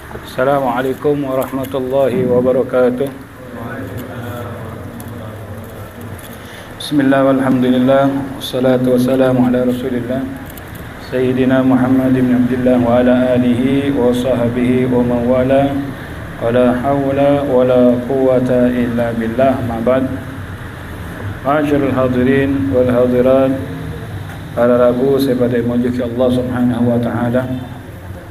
Assalamualaikum warahmatullahi wabarakatuh. Bismillah walhamdulillah wassalatu wassalamu ala rasulillah Sayyidina Muhammad bin Abdullah wa ala alihi wa sahbihi wa man wala wala hawla wala quwwata illa billah. Ma ba'd. Ma'asyiral hadirin wal hadirat, para rabu sepada muji Allah Subhanahu wa taala.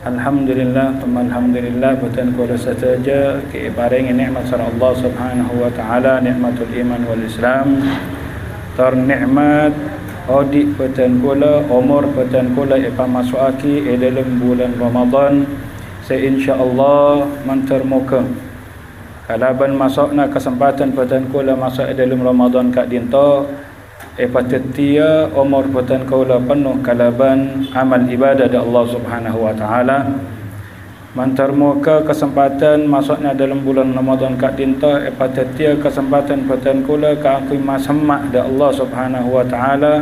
Alhamdulillah, alhamdulillah betul kuala saja ke bareng nikmat sara Allah Subhanahu wa taala, nikmatul iman wal Islam. Tar nikmat audi betul kuala umur betul kuala apa masuk aki dalam bulan Ramadan se insya-Allah mentermuka. Kalaban masukna kesempatan betul kuala masuk dalam Ramadan kak dinta tetia umur betul kuala penuh kalaban amal ibadah dari Allah Subhanahu wa taala. Mentermuka kesempatan masuknya dalam bulan Ramadan kak dinta tetia kesempatan betul kuala kak aku masemak dari Allah Subhanahu wa taala.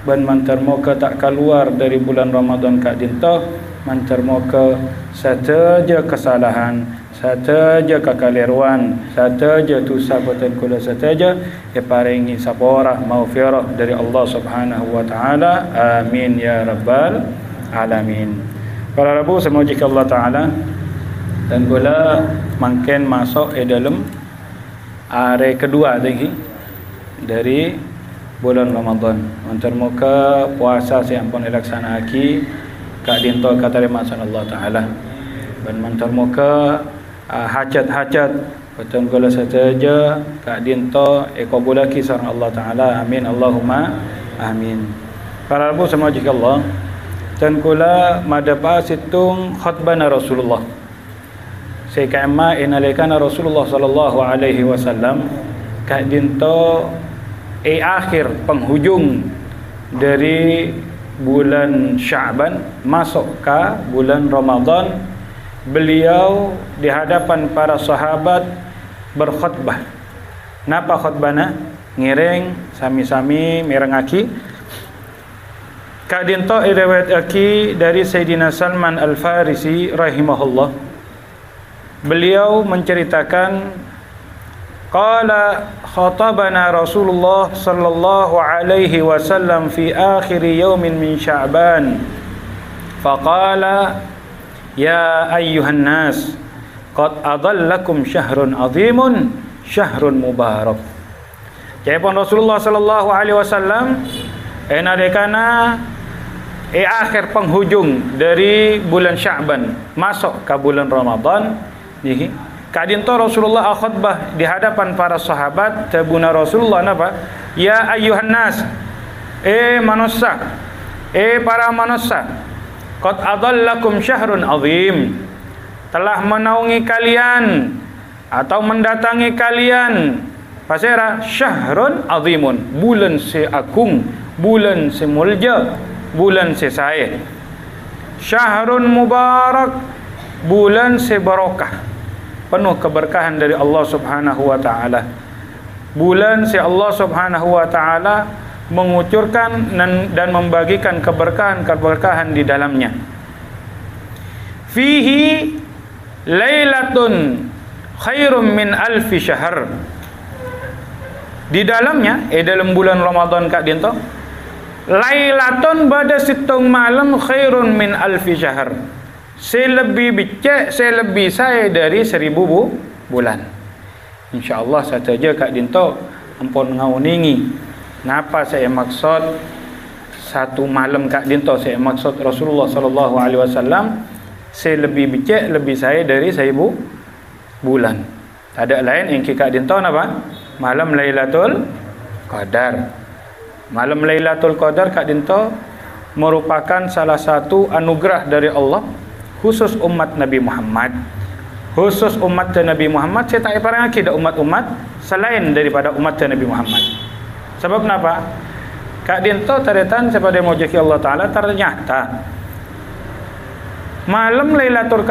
Dan mentermuka tak keluar dari bulan Ramadan kak dinta, mentermuka saja kesalahan, saja kekeliruan, saja dosa betul kula saja paringi sabarah maghfirah dari Allah Subhanahu wa taala. Amin ya rabbal alamin. Para rabu semoga Allah taala dan kula makin masuk dalam hari kedua lagi dari bulan Ramadan. Mentermuka puasa yang pun dilaksanakan kak dinta kata masan Allah taala. Dan mentermuka hajat-hajat betul kala saja kak dinta qabulaki sareng Allah taala. Amin Allahumma amin. Para rabu semua jika Allah dan kula madapa situng khutbah Rasulullah sekama inalikana Rasulullah sallallahu alaihi wasallam kak dinta akhir penghujung dari bulan Sya'ban masuk ke bulan Ramadan, beliau di hadapan para sahabat berkhutbah. Napa khutbahna? Ngiring sami-sami mirengaki. Kak dinto riwayatake dari Sayyidina Salman Al-Farisi rahimahullah. Beliau menceritakan qala khatabana Rasulullah sallallahu alaihi wasallam fi akhir yawmin min Sya'ban faqala ya ayyuhan nas qad adallakum syahrun azimun syahrun mubarak. Jadi pun Rasulullah sallallahu alaihi wasallam enadekana akhir penghujung dari bulan Sya'ban masuk ke bulan Ramadan ni kadinto Rasulullah khutbah di hadapan para sahabat. Tabuna Rasulullah napa? Ya ayyuhan nas, manusia, para manusia, qad adallakum syahrun azim, telah menaungi kalian atau mendatangi kalian pasera syahrun azimun, bulan se agung, bulan se mulja, bulan se sae. Syahrun mubarak, bulan se barakah, penuh keberkahan dari Allah Subhanahu wa taala. Bulan si Allah Subhanahu wa taala mengucurkan dan membagikan keberkahan di dalamnya. Fihi lailatun khairum min alfi syahr. Di dalamnya dalam bulan Ramadan kak dinto lailatun pada situng malam khairun min alfi syahr. Saya lebih becek, saya lebih saya dari 1000 bulan. InsyaAllah saja kak dinto ampun ngauningi. Napa saya maksud satu malam kak dinto, saya maksud Rasulullah sallallahu alaihi wasallam saya lebih becek, lebih saya dari 1000 bulan. Tak ada lain yang kak dinto napa? Malam Lailatul Qadar. Malam Lailatul Qadar kak dinto merupakan salah satu anugerah dari Allah khusus umat Nabi Muhammad. Khusus umat Nabi Muhammad, saya tak parang lagi ada umat-umat selain daripada umat Nabi Muhammad. Sebab kenapa? Kak dinto taretan kepada mujaki Allah taala ternyata malam Lailatul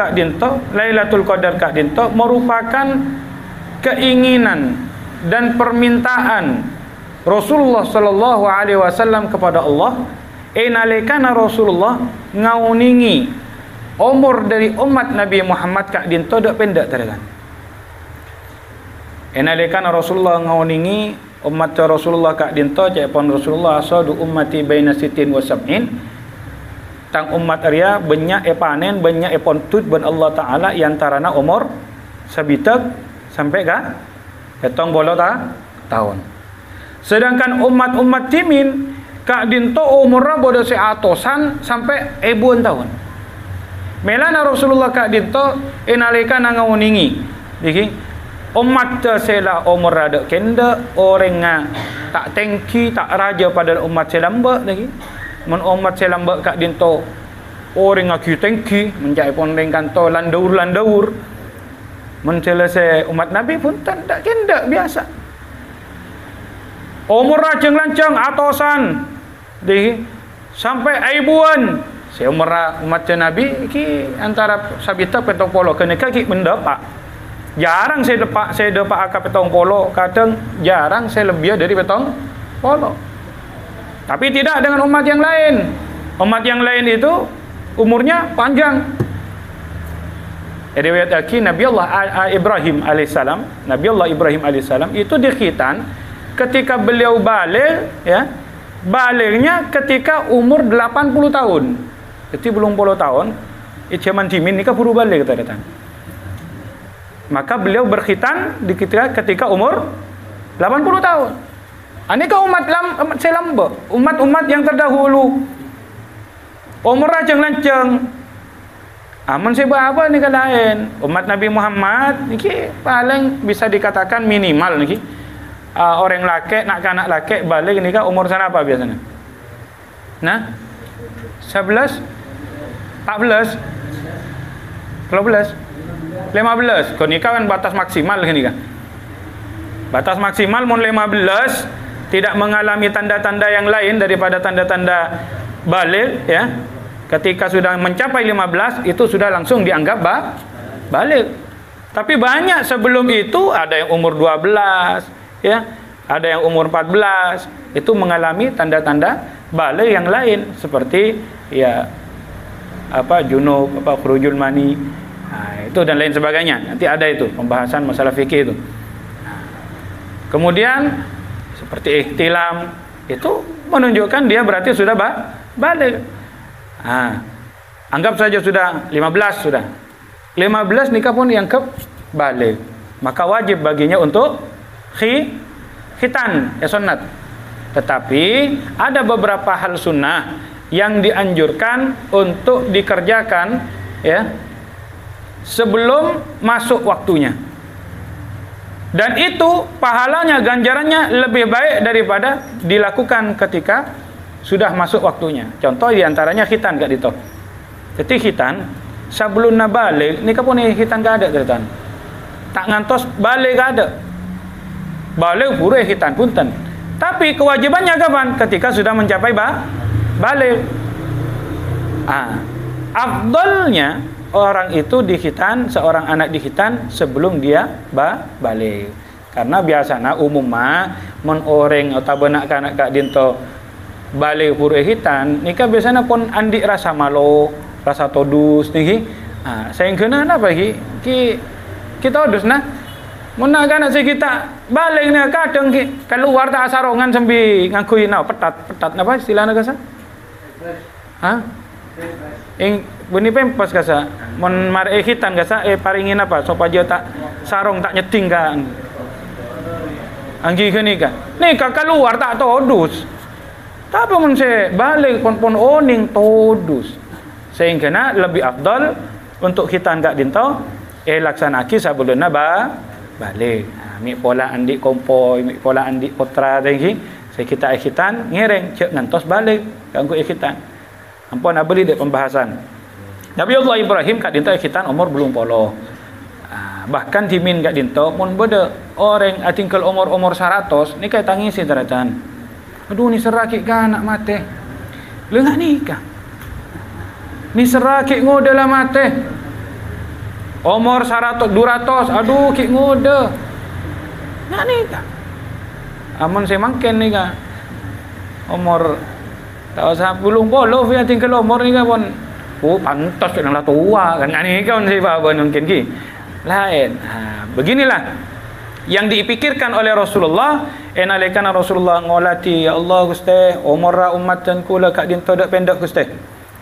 Qadar kak dinto merupakan keinginan dan permintaan Rasulullah sallallahu alaihi wasallam kepada Allah. Nalikana Rasulullah ngauningi umur dari umat Nabi Muhammad kak dinto dak pendek terakan. Enalekan Rasulullah ngawaningi umat Rasulullah kak dinto cepon Rasulullah asadu ummati baina sitin wa sab'in. Tang umat Arya banyak panen banyak pontut ban Allah Taala yang tarana umur sabitak sampai ka petong bolo tahun. Sedangkan umat timin kak dinto umurnya bodo seatosan sampai ribuan tahun. Melana Rasulullah kak dinto enalika nangawaningi iki umat sela umur rada kenda orang tak tengki tak raja pada umat selamba lagi men umat selamba kak dinto orang aku tengki menjai pon kanto landaur men selesai umat Nabi pun tak kenda biasa umur lancang atosan di sampai ribuan seumur umat Nabi ki antara sabita petong polo kena kaki mendapat jarang saya dapat akap petong polo kadang jarang saya lebih dari petong polo tapi tidak dengan umat yang lain itu umurnya panjang. Riwayat aki Nabi Allah Ibrahim alaihissalam itu dikhitan ketika beliau balik ya baliknya ketika umur 80 tahun jadi belum 10 tahun Icaman Timin nikah buru balik kata datang maka beliau berkhitan ketika umur 80 tahun. Aneka umat selamba umat yang terdahulu umur lancang amun sebab apa ni lain umat Nabi Muhammad niki paling bisa dikatakan minimal niki orang laki nak anak laki balik nikah umur sana apa biasanya? Nah 11 14 15 kau nikah kan batas maksimal kan batas maksimal mun 15 tidak mengalami tanda-tanda yang lain daripada tanda-tanda balik ya ketika sudah mencapai 15 itu sudah langsung dianggap balik tapi banyak sebelum itu ada yang umur 12 ya ada yang umur 14 itu mengalami tanda-tanda balik yang lain seperti ya junub khurujul mani itu dan lain sebagainya nanti ada itu pembahasan masalah fikih itu kemudian seperti ihtilam itu menunjukkan dia berarti sudah balik anggap saja sudah 15 nikah pun dianggap balik maka wajib baginya untuk khitan sunat tetapi ada beberapa hal sunnah yang dianjurkan untuk dikerjakan ya sebelum masuk waktunya dan itu pahalanya ganjarannya lebih baik daripada dilakukan ketika sudah masuk waktunya. Contoh diantaranya khitan gak dito jadi khitan sebelum balik nikah pun khitan gak ada khitan tak ngantos balik gak ada balik pura khitan punten tapi kewajibannya kapan ketika sudah mencapai balik afdalnya orang itu dikhitan seorang anak dikhitan sebelum dia balik karena biasanya umumnya men orang atau benak kanak kak dinto balik pura khitan nikah biasanya pun andi rasa malo rasa todus nih saya kena apa kita todus nah mana kan si kita balik ni kadang keluar tak sarongan sambil ngakui petat apa istilahnya kasa beni pempas kasa mon mare khitan kasa paringin apa supaya tak sarong tak nyeting kan anggi kene kan nikah keluar tak todus tapi mun se balik pon oning todus sehingga lebih afdal untuk khitan kak dinto laksanaki sabuluna balik mi pola andi kompoi mi pola andi putra lagi saya kita khitan ngereng cek ngantos balik kanggo khitan ampun abeli dek pembahasan Nabi Allah Ibrahim kat dinto khitan umur belum polo bahkan dimin kat dinto mun beda orang atingkel umur 100 nikah tangisi daratan aduh ni serakik kan anak mate lengah nikah ni serakik ngoda lah mate umur 100 200 aduh kik ngode nak nikah amun saya mangken nikah umur tak usah belum polo ya tinggal umur nikah pun Oh pantas dengan tua kan. Ini kan siapa mungkin ki. Lain. Beginilah yang dipikirkan oleh Rasulullah. Enalekana Rasulullah ngolati, ya Allah Gusti, umur umat dan kula kak dinto dak pendek Gusti.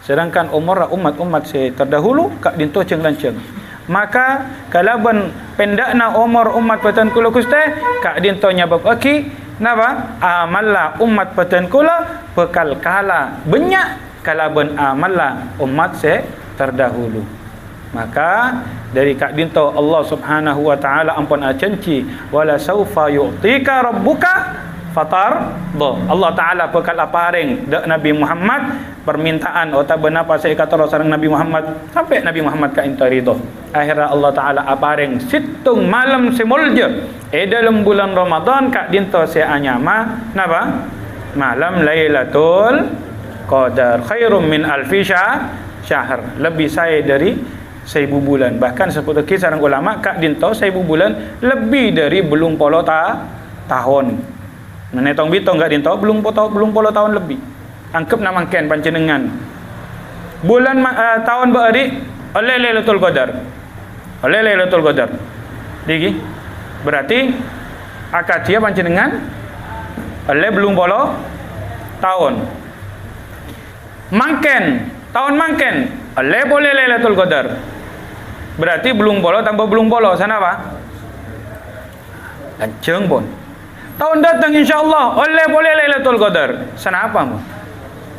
Sedangkan umur umat saya terdahulu kak dinto ceng lanceng. Maka kalaban pendakna umur umat patan kula Gusti, kak dinto nyabab aki, napa? Amalla umat patan kula bekal kala banyak kalaban amalla umat saya terdahulu. Maka dari kak dinto Allah Subhanahu wa taala ampun acenci wala saufa yu'tika rabbuka fatar do. Allah taala bekal apareng dak Nabi Muhammad permintaan atau benapa saya kata sareng Nabi Muhammad sampai Nabi Muhammad ka intarido. Akhirnya Allah taala apareng situng malam semulja dalam bulan Ramadan kak dinto saya anyama napa? Malam Lailatul Qadar khairum min alfi syahr. Lebih saya dari 1000 bulan. Bahkan seperti kisah ulama kak dinto 1000 bulan lebih dari belum polo tahun. Menetong bitong kak dinto belum polo tahun lebih. Angkep namangken panjenengan. Bulan tahun beari oleh Lailatul Qadar. Oleh Lailatul Qadar. Digi. Berarti akad dia panjenengan oleh belum polo tahun. Mangken, tahun mangken oleh boleh Lailatul Qadar. Berarti belum polo tambah belum polo sana apa? Lanceng pun. Tahun datang insyaallah oleh boleh Lailatul Qadar. Sana apa mu?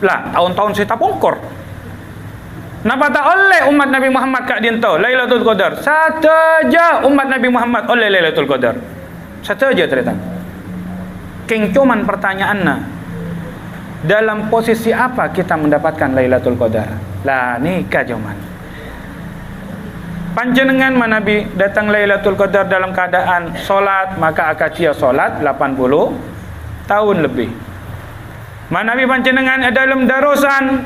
Lah tahun-tahun saya tapongkor. Napa tak oleh umat Nabi Muhammad kak dinto Lailatul Qadar. Saja umat Nabi Muhammad oleh Lailatul Qadar. Saja cerita. King cuman pertanyaanna, dalam posisi apa kita mendapatkan Lailatul Qadar? Lah ni kajoman. Panjenengan manabi datang Lailatul Qadar dalam keadaan solat, maka akatia solat 80 tahun lebih. Manabi panjenengan dalam darusan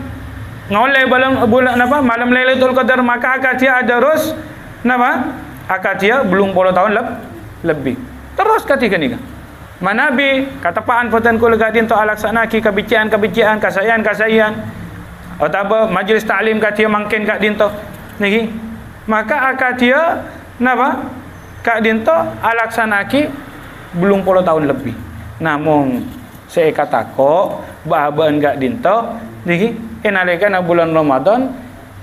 ngoleh bulan apa malam Lailatul Qadar, maka akatia darus napa? Akatia belum 10 tahun lebih. Terus ketika ni manabi katapaan patan kula gadin to alaksanaki kabician kasayan atau majlis taklim katia mangken kak dinto niki. Maka akadia napa kak dinto alaksanaki belum 10 tahun lebih. Namun saya kata kok bahaban kak dinto niki enalekana bulan Ramadan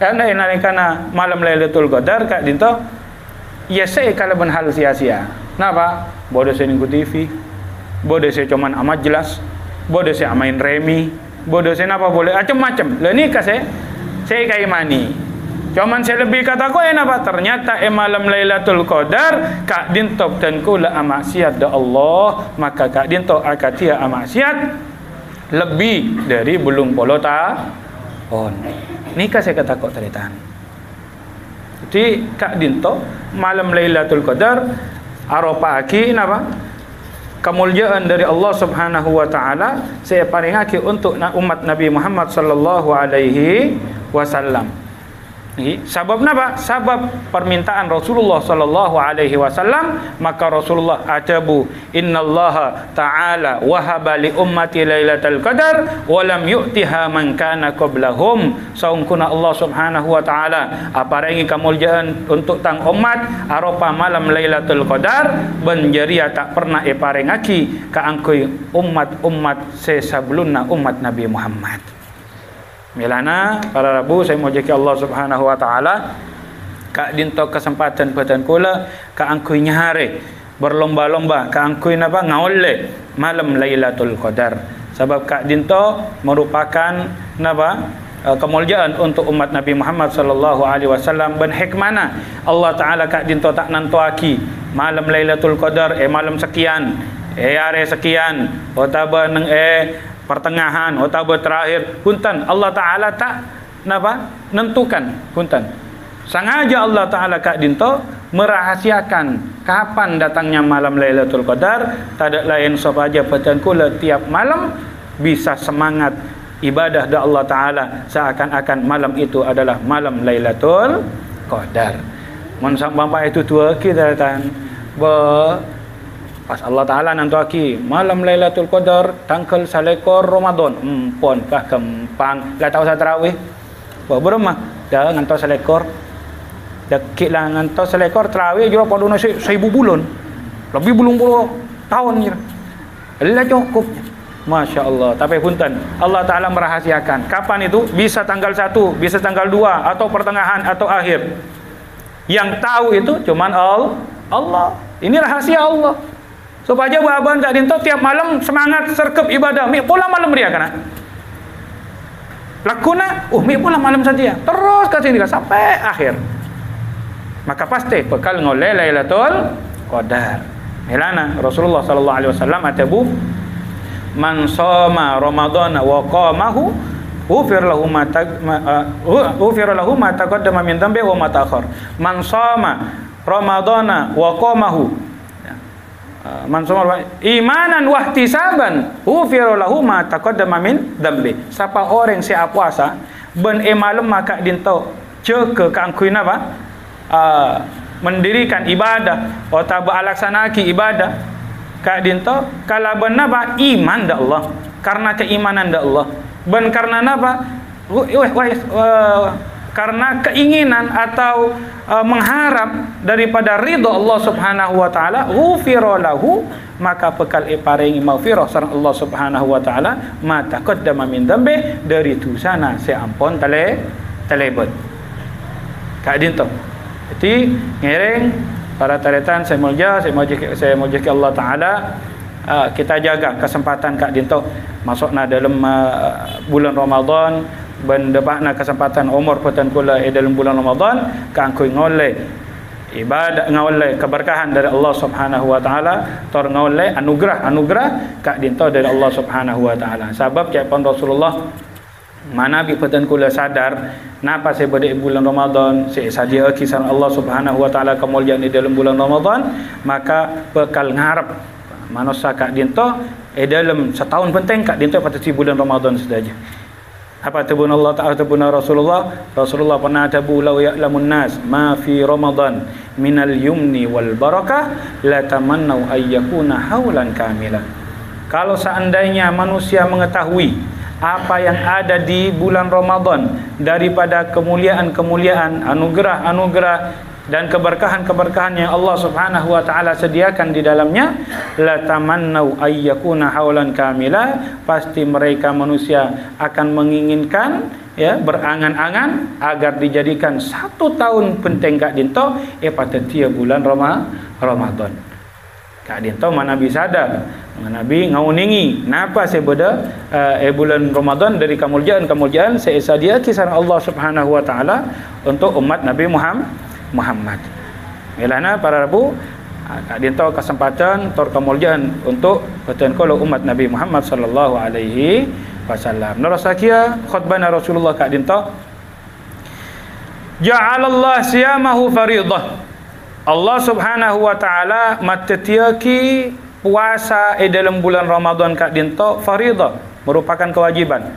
enalekana malam Lailatul Qadar kak dinto ya saya kalaban hal sia-sia. Napa? Bodoh saya ningku TV, bodoh saya cuman amat jelas, bodoh saya main remi, bodoh saya napa boleh macam-macam. Lah ni saya kai mani. Cuman saya lebih kata ko napa ternyata malam Lailatul Qadar kak dinto dan kula amaksiat da Allah, maka kak dinto akatia amaksiat lebih dari belum 10 tahun. Nikah saya kata ko teritan. Jadi kak dinto malam Lailatul Qadar aropa aki napa? Kemuliaan dari Allah Subhanahu wa taala saya paringake untuk umat Nabi Muhammad sallallahu alaihi wasallam. Sabab napa? Sabab permintaan Rasulullah sallallahu alaihi wasallam, maka Rasulullah ajabu innallaha ta'ala wahaba li ummati lailatul qadar wa lam yu'tiha man kana qablahum. Saungkuna Allah Subhanahu wa taala aparengi kemuliaan untuk tang umat aropa malam Lailatul Qadar benjeria tak pernah parengaki ka angkui umat-umat sebelumna umat Nabi Muhammad. Milana para rabu saya mojaki Allah Subhanahu wa taala kak dinto kesempatan patan kula ka angkui nyahare berlomba-lomba ka angkui napa ngaolle malam Lailatul Qadar. Sebab kak dinto merupakan napa kemuliaan untuk umat Nabi Muhammad sallallahu alaihi wasallam ben hikmana Allah taala kak dinto tak nantoaki malam Lailatul Qadar malam sekian are sekian otaba neng pertengahan atau terakhir punten Allah taala tak napa nentukan punten sengaja Allah taala kak dinto merahasiakan kapan datangnya malam Lailatul Qadar. Tak lain sahaja patan kula tiap malam bisa semangat ibadah da Allah taala seakan-akan malam itu adalah malam Lailatul Qadar. Mun sampai itu tua kita tan pas Allah Ta'ala nanti malam Lailatul Qadar tanggal 1 Ramadan pon kah kempang lah tahu saya tarawih buat beremah dah ngantos selekor dekit lah ngantos selekor terawih juga pada 1000 bulan lebih belum puluh tahun je lah cukup. Masya Allah. Tapi punten, Allah Ta'ala merahasiakan kapan itu, bisa tanggal 1, bisa tanggal 2, atau pertengahan atau akhir. Yang tahu itu cuman Allah. Ini rahasia Allah. Supaya bahaban Kak Dinto tiap malam semangat serkep ibadah, mi pula malam dia kan lakuna, mi pula malam saja terus ke sini sampai akhir. Maka pasti bekal ngoleh Lailatul Qadar. Melana Rasulullah sallallahu alaihi wasallam atabu man shoma ramadhana wa qamahu ghufir lahu ma taqaddama min dhanbi wa ma ta'akhkhar. Man shoma ramadhana wa qamahu man shoma imanan wa ihtisaban ghufir lahu ma taqaddama min dhanbi. Siapa orang siap puasa ben malam maka dinto ke kangkuin apa mendirikan ibadah atau berlaksanakan ibadah Kak Dinto kalau benar iman dah Allah, karena keimanan dah Allah, ben karena apa karena keinginan atau mengharap daripada ridha Allah Subhanahu wa taala, ghufira lahu maka bekal paringi maghfirah sareng Allah Subhanahu wa taala ma taqaddama min dzambi dari dosana seampun telebet. Kak Dinto jadi ngereng para taretan saya muji Allah Ta'ala, kita jaga kesempatan Kak Dinto masukna dalam bulan Ramadan, bendebakna kesempatan umur peten kula dalam bulan Ramadan kangkui ngoleh ibadah, ngoleh keberkahan dari Allah Subhanahu wa taala, tor ngoleh anugerah Kak Dinto dari Allah Subhanahu wa taala. Sebab kiapan Rasulullah mana bi peten kula sadar napa saya pada bulan Ramadan saya saja kisah Allah Subhanahu wa taala kemuliaan di dalam bulan Ramadan, maka bekal ngarep manusia Kak Dinto dalam setahun penting Kak Dinto pada bulan Ramadan saja. Apa tebun Allah Ta'ala tebun Rasulullah pernah tabu law ya'lamun nas ma fi Ramadan minal yumni wal barakah la tamannau ayyakuna haulan kamilan. Kalau seandainya manusia mengetahui apa yang ada di bulan Ramadan daripada kemuliaan-kemuliaan, anugerah-anugerah dan keberkahan-keberkahan yang Allah Subhanahu wa taala sediakan di dalamnya, la tamannau ayyakuna haulan kamila, pasti mereka manusia akan menginginkan berangan-angan agar dijadikan 1 tahun penting Kak Dinto pada tiap bulan Ramadan. Kak Dinto mana bisa ada Nabi ngauningi napa saya beda bulan Ramadan dari kemuliaan saya sadia kisah Allah Subhanahu wa taala untuk umat Nabi Muhammad. Melana para rabu Kak Dinto kesempatan tor kemuliaan untuk beten kala umat Nabi Muhammad sallallahu alaihi wasallam. Narasakia khutbah Rasulullah Kak Dinto ja'alallah siyamahu fariidah. Allah Subhanahu wa taala matetiaki puasa dalam bulan Ramadan Kak Dinto faridah, merupakan kewajiban.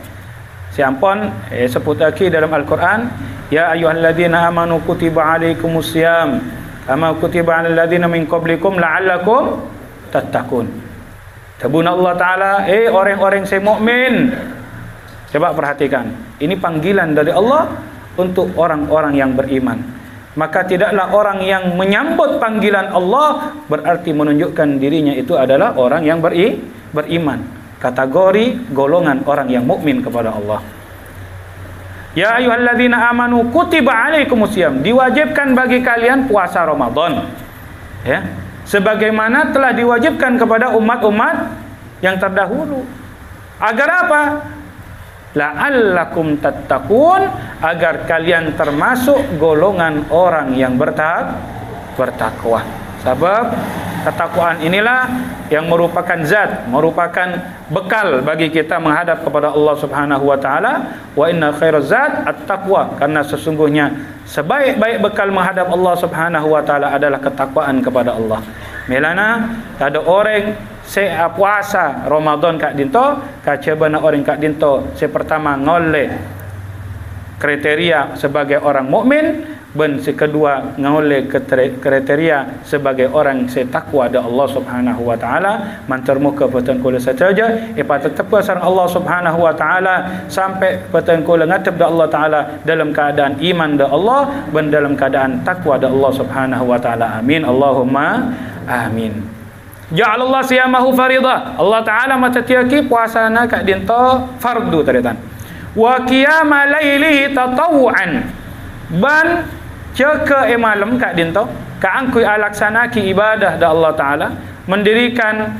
Siampun seputaki dalam Al-Quran, ya ayyuhalladzina amanu kutiba alaikumusiyam kama kutiba alal ladzina min qablikum la'allakum tattaqun. Tabun Allah Ta'ala, orang-orang saya mukmin. Coba perhatikan, ini panggilan dari Allah untuk orang-orang yang beriman. Maka tidaklah orang yang menyambut panggilan Allah berarti menunjukkan dirinya itu adalah orang yang beriman. Kategori golongan orang yang mukmin kepada Allah. Ya ayyuhalladzina amanu kutiba alaikumusiyam, diwajibkan bagi kalian puasa Ramadan. Ya, sebagaimana telah diwajibkan kepada umat-umat yang terdahulu. Agar apa? La'allakum tattaqun, agar kalian termasuk golongan orang yang bertakwa. Sebab ketakwaan inilah yang merupakan zat, merupakan bekal bagi kita menghadap kepada Allah Subhanahu wa taala. Wa inna khairaz zat at-taqwa, karena sesungguhnya sebaik-baik bekal menghadap Allah Subhanahu wa taala adalah ketakwaan kepada Allah. Melana ada orang saya puasa Ramadan Kak Dinto, kacabana orang Kak Dinto saya pertama ngoleh kriteria sebagai orang mukmin, Ben kedua ngoleh kriteria sebagai orang setakwa da Allah Subhanahu wa taala mantermuka peten kula saja tetap sareng Allah Subhanahu wa taala sampai peten kula ngatep da Allah taala dalam keadaan iman da Allah ben dalam keadaan takwa da Allah Subhanahu wa taala. Amin Allahumma amin. Ja'alallah siyamahu faridah. Allah taala matatiaki puasana ka dinto fardu taritan. Wa qiyama lailihi tatawuan. Ban ceka malam kak dinto ka angkui alaksanaki ibadah da Allah taala mendirikan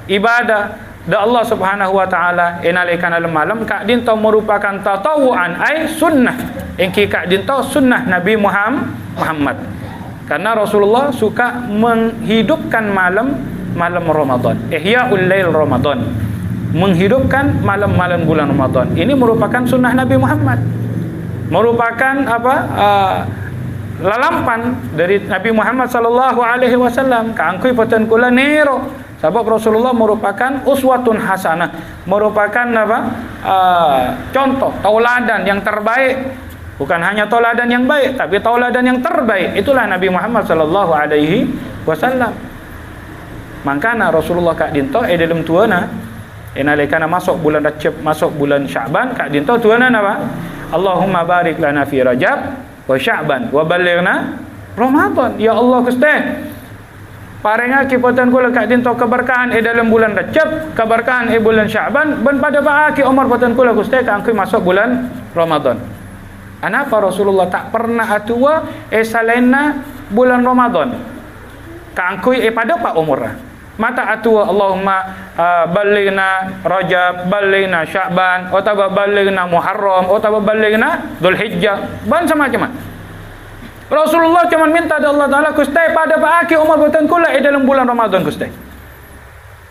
ibadah da Allah Subhanahu wa taala enalikan malam kak dinto merupakan tatawuan ai sunnah engki kak dinto sunnah Nabi Muhammad karena Rasulullah suka menghidupkan malam Ramadan, ihyaul lail Ramadan, menghidupkan malam-malam bulan Ramadan. Ini merupakan sunnah Nabi Muhammad, merupakan lalampan dari Nabi Muhammad sallallahu alaihi wasallam kaangkui peten kula nero sebab Rasulullah merupakan uswatun hasanah, merupakan contoh tauladan yang terbaik, bukan hanya tauladan yang baik tapi tauladan yang terbaik. Itulah Nabi Muhammad sallallahu alaihi wasallam. Mangkana Rasulullah kak dinto dalam tuana enalikana masuk bulan Rajab, masuk bulan Sya'ban kak dinto tuana apa? Allahumma barik lana fi Rajab wa Sya'ban wa balighna Ramadan. Ya Allah Gusti, parenga kipotan kula kak dinto keberkahan dalam bulan Rajab, keberkahan bulan Sya'ban ben pada paaki umur potan kula Gusti kangkui masuk bulan Ramadan. Anapa Rasulullah tak pernah atua salena bulan Ramadan? Kangkui pada pak umurah. Mata atua Allahumma balighna Rajab, balighna Sya'ban, atau balighna Muharram, atau balighna Dzulhijjah, ban macam-macam. Rasulullah cuma minta da Allah taala Gusti pada paaki umur boten kula dalam bulan Ramadan Gusti.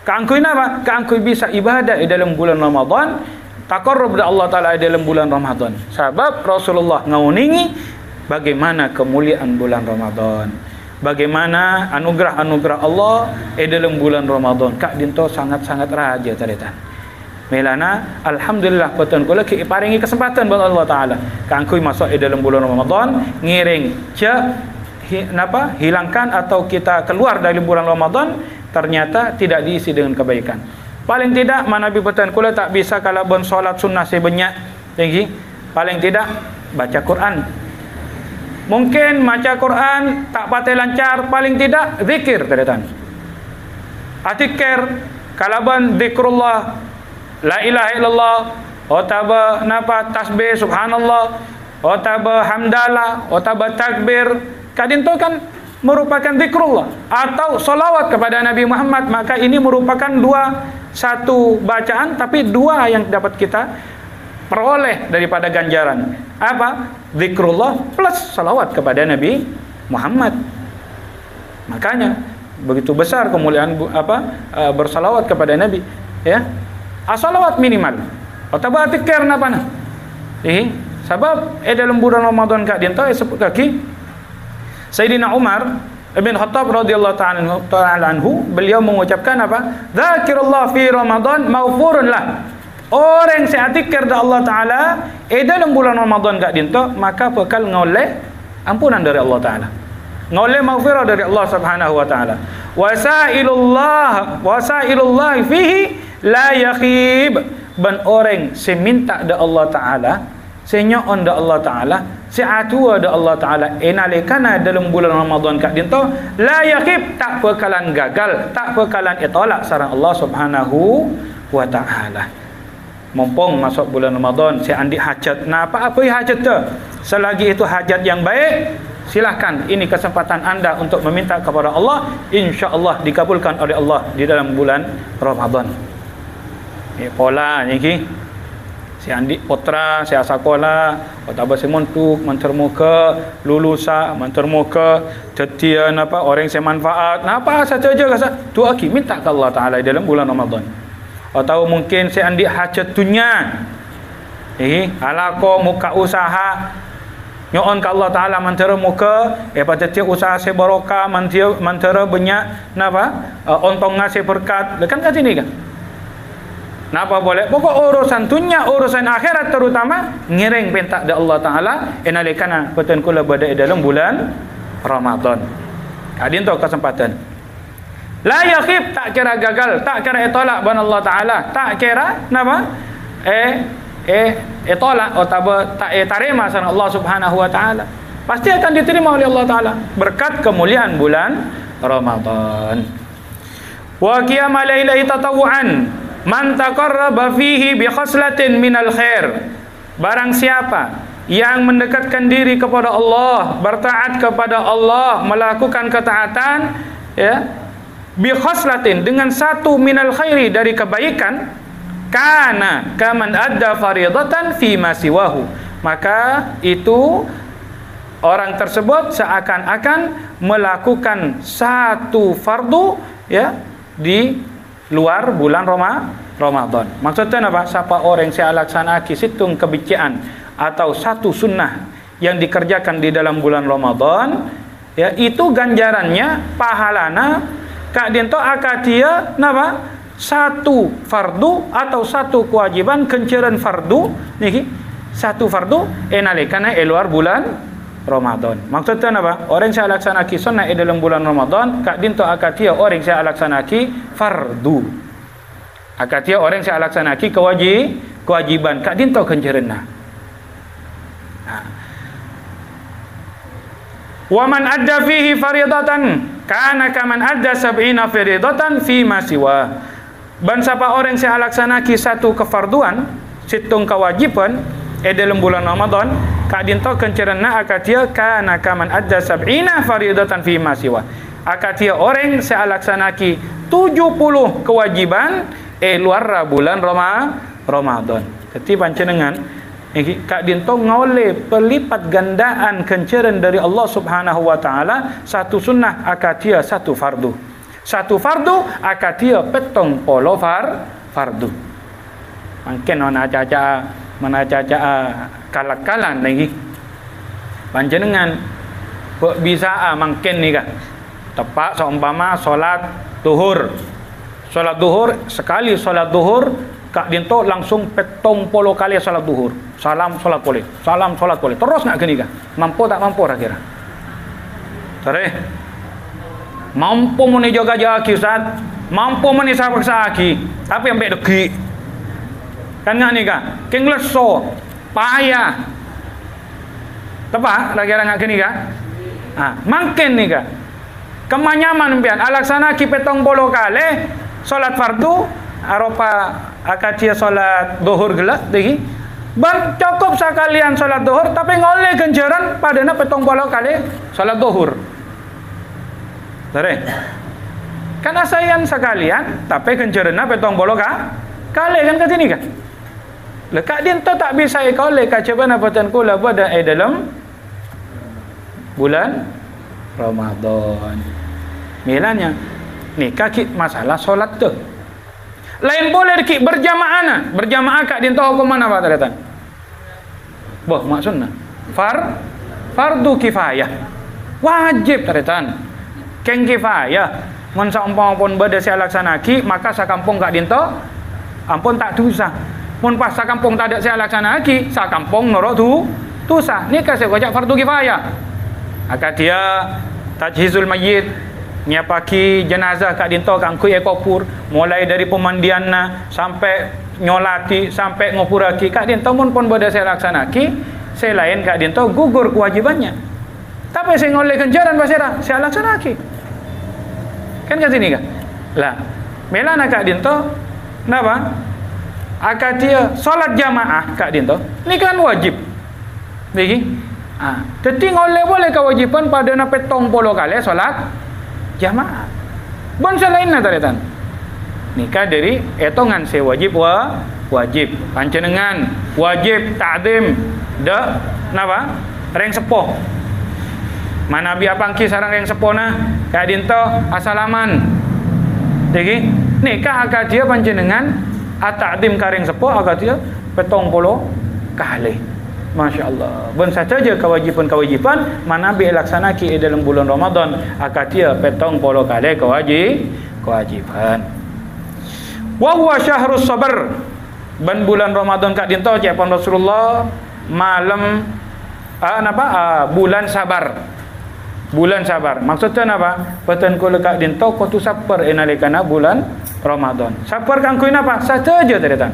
Kaangkui napa? Kaangkui bisa ibadah dalam bulan Ramadan, taqarrub da Allah taala dalam bulan Ramadan. Sebab Rasulullah ngauningi bagaimana kemuliaan bulan Ramadan, bagaimana anugerah-anugerah Allah dalam bulan Ramadan. Kak dinto sangat-sangat raja taritan. Melana alhamdulillah peten kula ki paringi kesempatan buat Allah taala. Kangkui masuk dalam bulan Ramadan ngiring hilangkan atau kita keluar dari bulan Ramadan ternyata tidak diisi dengan kebaikan. Paling tidak manabi peten kula tak bisa kalau bon solat sunnah sebanyak tinggi, paling tidak baca Quran. Mungkin baca Quran tak patai lancar, paling tidak zikir taritan. Atikir kalaban zikrullah la ilaha illallah otaba tasbih subhanallah otaba hamdalah otaba takbir kadinto kan merupakan zikrullah atau salawat kepada Nabi Muhammad. Maka ini merupakan satu bacaan tapi dua yang dapat kita peroleh daripada ganjaran. Apa? Zikrullah plus salawat kepada Nabi Muhammad. Makanya begitu besar kemuliaan bersalawat kepada Nabi, ya. Salawat minimal. Atau zikir napa nah? Sebab dalam bulan Ramadan kak dinto sebut kaki Sayyidina Umar bin Khattab radhiyallahu ta'ala anhu, beliau mengucapkan apa? Dzakirullah fi Ramadan maghfurun lah. Orang yang zikir da Allah taala dalam bulan Ramadan gak dinto maka bakal ngoleh ampunan dari Allah taala, ngoleh maghfirah dari Allah Subhanahu wa taala. Wasailullah fihi la yakhib. Ben orang seminta da Allah taala, senyoon da Allah taala, seatua da Allah taala enalikana dalam bulan Ramadan kak dinto la yakhib, tak bakalan gagal, tak bakalan itolak sareng Allah Subhanahu wa taala. Mumpung masuk bulan Ramadan, saya andi hajat. Nah, apa hajat tu? Selagi itu hajat yang baik, silahkan. Ini kesempatan anda untuk meminta kepada Allah. InsyaAllah dikabulkan oleh Allah di dalam bulan Ramadan. Pola ni saya andi putra, saya sekolah, otaba semontuk, mentermuka, lulusa, mentermuka, tetia orang saya manfaat. Apa saja tu aki minta ke Allah Taala dalam bulan Ramadan. Atau mungkin saya andi hajat dunia, alako muka usaha nyoon ke Allah Taala mantera muka pada tiap usaha saya barokah, mantera banyak ontong ngasih berkat, kan kat sini kan. Napa boleh? Pokok urusan dunia, urusan akhirat terutama ngiring pentak da Allah Taala enalikana peten kula berada dalam bulan Ramadan. Kadin tu kesempatan. La yakhib, tak kira gagal, tak kira tolak ban Allah Taala, tak kira napa? Tolak atau tak tarima sana Allah Subhanahu wa taala. Pasti akan diterima oleh Allah Taala berkat kemuliaan bulan Ramadan. Wa qiyam lailahi tatawuan man taqarraba fihi bi khaslatin minal khair. Barang siapa yang mendekatkan diri kepada Allah, bertaat kepada Allah, melakukan ketaatan ya, bi khaslatin dengan satu minal khairi dari kebaikan, kana kaman adda faridatan fi ma siwahu, maka itu orang tersebut seakan-akan melakukan satu fardu ya di luar bulan Ramadan. Maksudnya apa? Siapa orang yang laksanakan situng kebijikan atau satu sunnah yang dikerjakan di dalam bulan Ramadan, ya itu ganjarannya pahalana kak dinto akatia napa? Satu fardu atau satu kewajiban kenceran fardu niki satu fardu enalikana luar bulan Ramadan. Maksudnya apa? Orang yang laksanakan sunnah dalam bulan Ramadan kak dinto akatia orang yang laksanakan fardu. Akatia orang yang laksanakan kewajiban kak dinto kencerena. Wa man adda fihi faridatan kana kaman adda sab'ina faridatan fi ma siwa. Dan siapa orang yang laksanakan satu kefarduan, situng kewajiban dalam bulan Ramadan, kak dinto kencerana akatia kana kaman adda sab'ina faridatan fi ma siwa. Akatia orang yang laksanakan 70 kewajiban luar bulan Ramadan. Jadi panjenengan kak dinto ngoleh pelipat gandaan kenceran dari Allah Subhanahu wa taala satu sunnah akatia satu fardu. Satu fardu akatia petong polo fardu. Mungkin mana caca kalak-kalan lagi. Panjenengan bisa mungkin ni kan. Tepat seumpama solat duhur. Solat duhur sekali solat duhur kak dinto langsung petong polo kali salat duhur. Salam solat boleh. Salam solat boleh. Terus nak gini kan? Mampu tak mampu kira? Sorry. Mampu meni jaga-jaga Ustaz. Mampu meni saksa aki. Tapi ambek deki. Kan ngak ni kan? King leso. Payah. Tepat lagi ngak gini kan? Makin ni kan? Kemanyaman pian alaksana ki petong polo kali solat fardu aropa akatia solat duhur gelak lagi. Ban cukup sekalian solat duhur tapi ngoleh ganjaran padana petong polo kali solat duhur. Tare. Kan asayan sekalian tapi ganjaranna petong polo kali kan ke sini kan. Lekak dia tak bisa ikole kacaban apatan kula pada dalam bulan Ramadan. Milanya ni kaki masalah solat tu. Lain boleh ki berjamaah berjamaah kak dinto hukum mana Pak Taratan? Boh maksudna fardu kifayah. Wajib Taratan. Keng kifayah. Mun saumpama pun beda sia laksanaki maka sakampung kak dinto ampun tak dosa. Mun pas sakampung tak ada sia laksanaki sakampung norok dosa. Ni kasih kocak fardu kifayah. Akak dia tajhizul mayyit nyapaki jenazah kak dinto kangkui ekopur mulai dari pemandianna sampai nyolati sampai ngopuraki kak dinto pun beda saya laksanaki selain kak dinto gugur kewajibannya tapi saya ngoleh ganjaran basira saya laksanaki kan kat sini kan lah melana kak dinto napa akad dia solat jamaah kak dinto ni kan wajib lagi jadi ngoleh boleh kewajiban pada na petong polo kali solat jamaah. Bon selain nataretan. Nikah dari etongan se wajib wajib. Panjenengan wajib ta'zim da napa? Reng sepoh. Mana bi apangki sareng reng sepona ka dinto asalaman. Jadi nikah akad dia panjenengan ta'zim ka reng sepoh akad dia petong polo kali. Masya Allah. Ben saja kewajiban mana bi laksanaki dalam bulan Ramadan akatia petong polo kali kewajiban. Wa huwa syahrus sabr. Ben bulan Ramadan kat dinto cakap Rasulullah malam bulan sabar. Bulan sabar. Maksudnya apa? Peten ko lekat dinto ko tu sabar enalikana bulan Ramadan. Sabar kan kui napa? Saja tadi tan.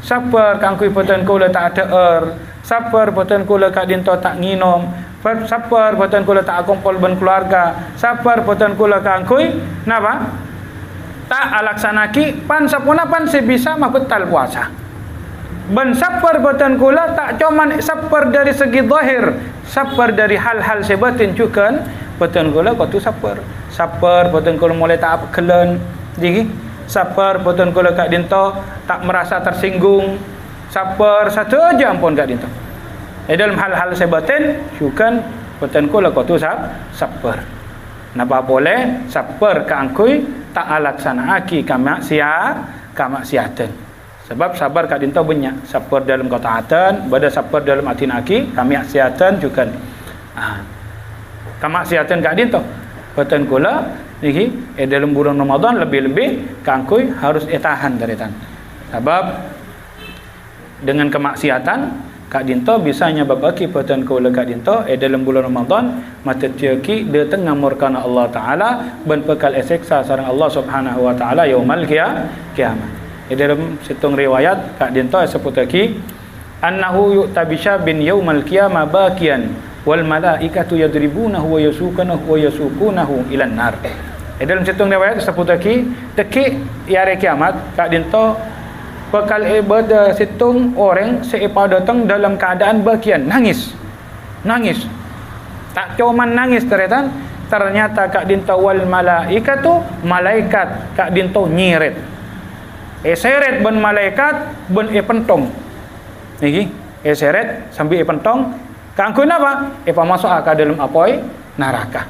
Sabar kan kui peten ko le tak ada sabar peten ko lekat dinto tak nginom. Sabar peten ko le tak kumpul ben keluarga. Sabar peten ko lekat kui napa? Tak alaksanaki pan sapuna pan sebisa makutal puasa. Ben sabar batan kula tak cuman sabar dari segi zahir, sabar dari hal-hal sebatin juga batan kula kau tu sabar. Sabar batan kula mulai tak apa kelen, jadi sabar batan kula kat dinto tak merasa tersinggung. Sabar satu aja ampun kat dinto. Dalam hal-hal sebatin juga batan kula kau tu sabar. Napa boleh sabar ka angkui tak alaksanaaki kamaksiatan. Sebab sabar kat dinto banyak. Sabar dalam ketaatan, bada sabar dalam atinaki, kamaksiatan juga. Kamaksiatan kat dinto. Batan kula niki dalam bulan Ramadan lebih-lebih ka angkui harus tahan dari tan. Sebab dengan kemaksiatan Kak dinto bisanya babaki patan kula Kak dinto dalam bulan Ramadan mata tiaki dia tengah murkana Allah Taala ben bekal eseksa sareng Allah Subhanahu wa taala yaumal kiamat. Dalam situng riwayat Kak dinto seputaki annahu yu'tabisha bin yaumal qiyamah bakian wal malaikatu yadribunahu wa yasukunahu ilan nar. Dalam situng riwayat seputaki teki hari kiamat Kak dinto bakal ibadah situng orang seipa datang dalam keadaan bagian nangis tak cuma nangis ternyata Kak dinto wal malaikatu malaikat Kak dinto nyiret seret ben malaikat ben pentong niki seret sambil pentong kangkun apa masuk ke dalam apoi neraka.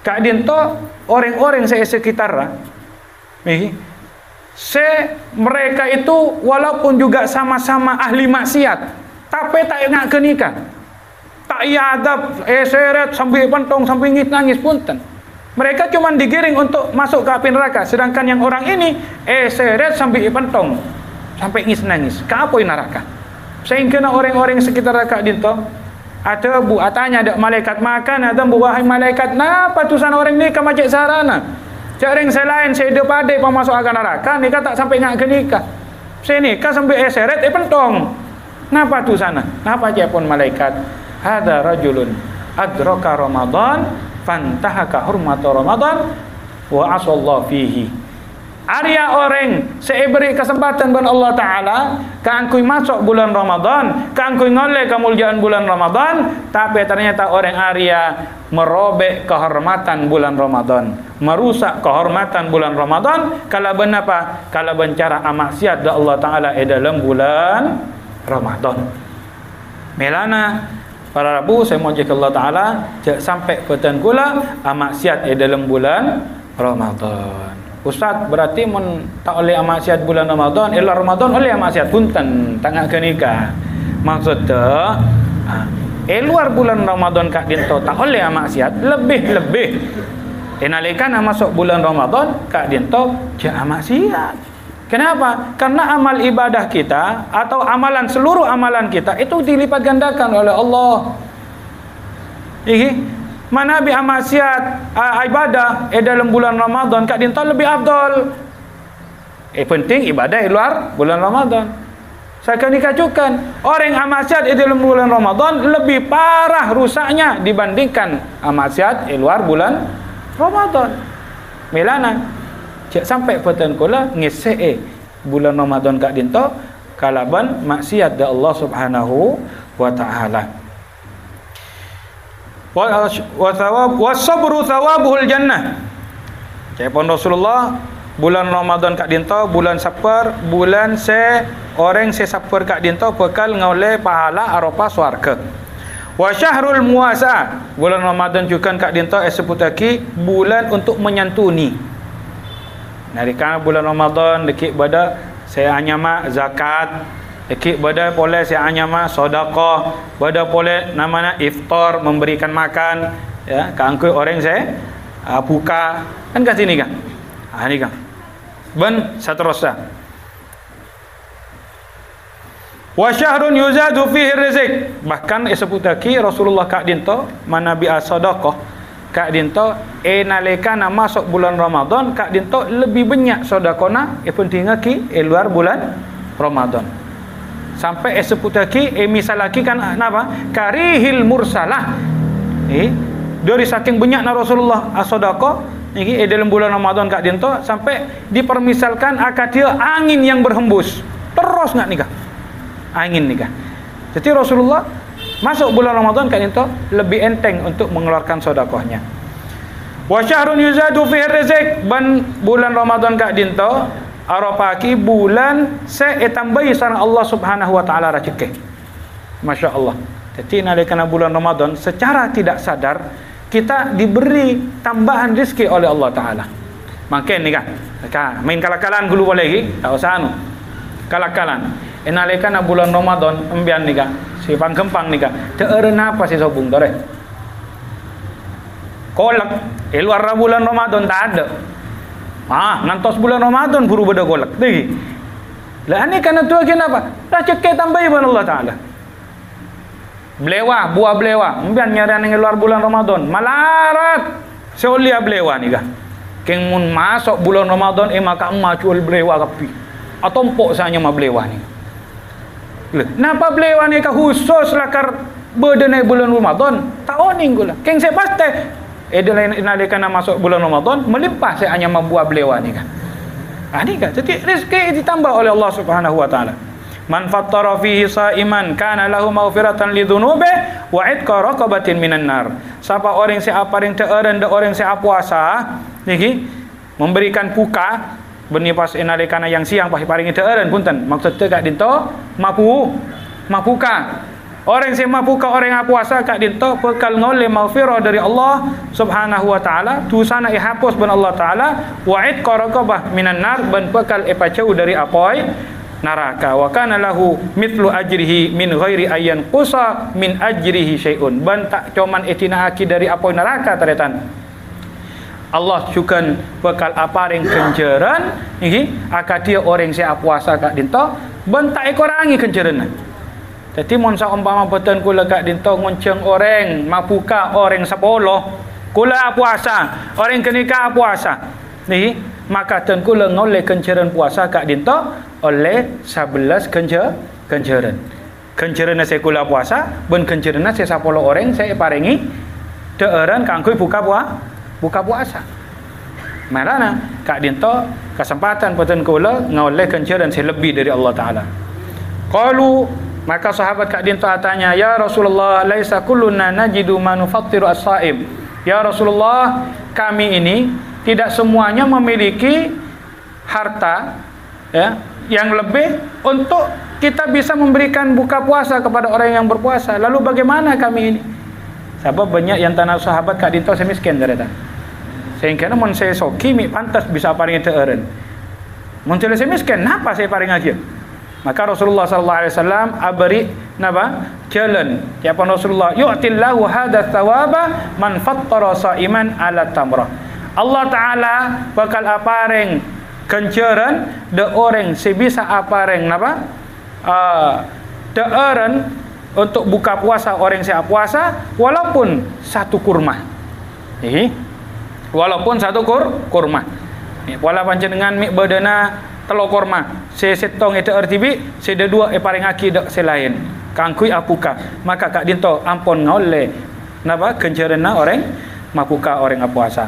Kak dinto orang-orang sekitar niki mereka itu walaupun juga sama-sama ahli maksiat tapi tak ingat kenikah tak ia adab seret sambil pentong sambil nangis punten. Mereka cuma digiring untuk masuk ke api neraka, sedangkan yang orang ini seret sambil pentong sampai nangis ke api neraka. Sehingga orang-orang sekitar Kak dinto ada tanya ada malaikat makan ada wahai malaikat napa tusan orang ni ke macam sarana jarang selain saya hidup pada masuk akan neraka nikah tak sampai ngak ke nikah saya nikah sampai seret pentong napa tu sana napa je pun malaikat hadza rajulun adraka Ramadan fantahaka hurmat Ramadan wa asallahu fihi. Arya orang saya beri kesempatan kepada Allah Ta'ala keangkui masuk bulan Ramadan keangkui ngoleh kemuliaan bulan Ramadan tapi ternyata orang Arya merobek kehormatan bulan Ramadan merusak kehormatan bulan Ramadan kalau benapa kalau bencara amaksiat da Allah Ta'ala dalam bulan Ramadan. Melana para rabu saya mohon jika Allah Ta'ala sampai petan kula amaksiat dalam bulan Ramadan. Ustaz berarti tak oleh amaksiat bulan Ramadan Ramadan oleh amaksiat punten tak nak kenikah maksudnya luar bulan Ramadan Kak dinto tak oleh amaksiat lebih-lebih nalikan masuk bulan Ramadan Kak dinto jangan maksiat. Kenapa? Karena amal ibadah kita atau seluruh amalan kita itu dilipat gandakan oleh Allah. Mana bi amaksiat ibadah dalam bulan Ramadan Kak dinto lebih afdal. Penting ibadah luar bulan Ramadan. Saya akan dikacukan orang amaksiat dalam bulan Ramadan lebih parah rusaknya dibandingkan amaksiat luar bulan Ramadan. Melana cak sampai petan kula ngese bulan Ramadan Kak dinto kalaban maksiat da Allah Subhanahu wa taala. Wa sabru thawabuhul jannah. Kepon Rasulullah bulan Ramadan Kak dinto bulan sabar bulan orang sabar Kak dinto bekal ngoleh pahala arupa swarga. Wa syahrul muasa bulan Ramadan juga Kak dinto seputaki bulan untuk menyantuni. Narikana bulan Ramadan dekik pada saya anyama zakat dekik pada boleh saya anyama sedekah pada boleh namanya iftar memberikan makan ya kangkui orang saya buka kan kat sini kan ni kan Ben seterusnya. Wa syahrun yuzadu fihi rizq. Bahkan sebutaki Rasulullah kak dinto manabi as-sadaqah kak dinto nalikana masuk bulan Ramadan kak dinto lebih banyak sedekahna pentingnya ki luar bulan Ramadan. Sampai sebutaki misalaki kan apa? Karihil mursalah. Dari saking banyaknya Rasulullah as-sadaqah ini dalam bulan Ramadan kak dinto sampai dipermisalkan akad dia angin yang berhembus. Terus enggak nikah? Angin nikah. Jadi Rasulullah masuk bulan Ramadan kak dinto lebih enteng untuk mengeluarkan sedekahnya. Wa syahrun yuzadu fihi rizq, ban bulan Ramadan kak dinto arapaki bulan tambahi sareng Allah Subhanahu wa taala rezeki. Masyaallah. Jadi nalikana bulan Ramadan secara tidak sadar kita diberi tambahan rezeki oleh Allah taala. Makin ni kan. Main kalakalan dulu boleh lagi, tak usah anu. Kalakalan. Nalikana bulan Ramadan embian ni kan. Si pangkempang ni kan. Teureun apa si sobung tore? Kolak luar bulan Ramadan tak ada. Ngantos bulan Ramadan buru beda kolak lagi. Lah ni kana tu kenapa? Rezeki tambahi Allah taala. Belewa, buah belewa. Mbian nyaran yang luar bulan Ramadan. Malarat. Seolia belewa ni kah. Keng mun masuk bulan Ramadan maka emak jual belewa kapi. Atau empok sanya mah belewa ni. Napa belewa ni kah khusus lakar berdenai bulan Ramadan? Tak oning gula. Keng saya paste. Nalikana masuk bulan Ramadan melimpah saya hanya membuah belewa ni kah. Ni kah. Jadi rezeki ditambah oleh Allah Subhanahu wa taala. Man fattara fihi saiman kana lahu maghfiratan lidzunubihi wa itqa raqabatin minan nar. Siapa orang si apa yang teureun da orang si puasa niki memberikan buka benih pas nalikana yang siang pas paring teureun punten maksud teu kak dinto mapuka. Orang si mapuka orang yang puasa kak dinto bekal ngole maghfirah dari Allah Subhanahu wa taala, dosana ihapus ban Allah taala, wa itqa raqabah minan nar ban bekal epacau dari apoi neraka. Wa kana lahu mithlu ajrihi min ghairi ayyan qusa min ajrihi syai'un. Ban tak cuman itinaaki dari apoi neraka taretan. Allah syukan bakal aparing kenceran iki akadia orang sia puasa kak dinto ban tak ekorangi kenceran. Jadi mun saumpama beten kula kak dinto ngonceng orang mapuka orang 10 kula puasa orang kenika puasa niki maka ten kula ngoleh kenceran puasa kak dinto oleh 11 kenceran. Kenceran saya kula puasa, ben kenceran saya 10 orang saya paringi teureun kangkui buka puasa. Marana kak dinto kesempatan peten kula ngoleh kenceran saya lebih dari Allah taala. Qalu maka sahabat kak dinto tanya, ya Rasulullah laisa kulluna najidu manufattiru as-saim. Ya Rasulullah, kami ini tidak semuanya memiliki harta ya yang lebih untuk kita bisa memberikan buka puasa kepada orang yang berpuasa. Lalu bagaimana kami ini? Sebab banyak yang tanah sahabat kak dinto saya miskin dereta. Sehingga mun saya soki mi pantas bisa paring teureun. Mun saya miskin, napa saya paring aja? Maka Rasulullah sallallahu alaihi wasallam abari napa? Jalan. Ya Rasulullah, yu'tillahu hadza thawaba man fattara saiman ala tamrah. Allah taala bakal apareng kenceran de orang sebisa apareng napa? Teureun untuk buka puasa orang sia puasa walaupun satu kurma. Walaupun satu kurma. Wala panjenengan mi badana telo kurma. Se setong itu RTB, se de dua paring aki dak selain. Kangkui apuka. Maka kak dinto ampun ngole napa kencereuna orang mapuka orang puasa.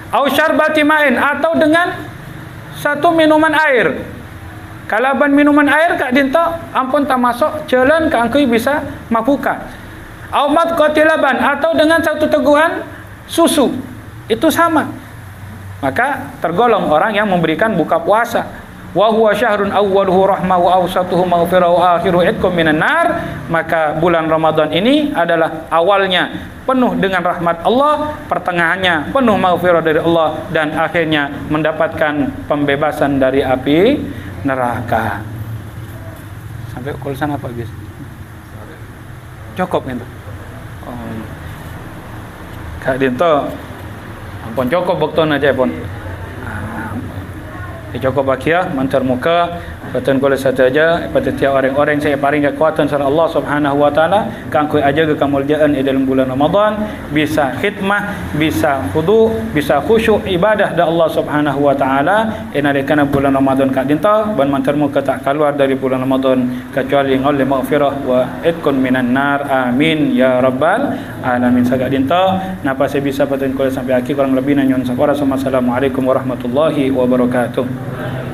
Au syarbati ma'in atau dengan satu minuman air. Kalaban minuman air kak dinto ampun tak masuk jalan kangkui bisa mapuka. Au matqatilaban atau dengan satu teguhan susu. Itu sama. Maka tergolong orang yang memberikan buka puasa. Wa huwa syahrun awwaluhu rahmah wa awsatuhu maghfirah wa akhiru itqum minan nar. Maka bulan Ramadan ini adalah awalnya penuh dengan rahmat Allah, pertengahannya penuh maghfirah dari Allah, dan akhirnya mendapatkan pembebasan dari api neraka. Sampai kulusan apa guys? Cukup gitu. Kak dinto ampun cukup waktu aja pun. cukup bakia mantar muka patan kula sataja pada tiap orang-orang saya paling kekuatan sareng Allah Subhanahu wa taala kang koi aja kemuliaan dalam bulan Ramadan bisa khidmah bisa khudu bisa khusyuk ibadah da Allah Subhanahu wa taala enalekana bulan Ramadan kak dinta ban mantar muka tak keluar dari bulan Ramadan kecuali oleh maghfirah wa itqun minan nar amin ya rabbal alamin sagak dinta napa saya bisa patan kula sampai akhir kurang lebih nyon sapara. Assalamualaikum warahmatullahi wabarakatuh.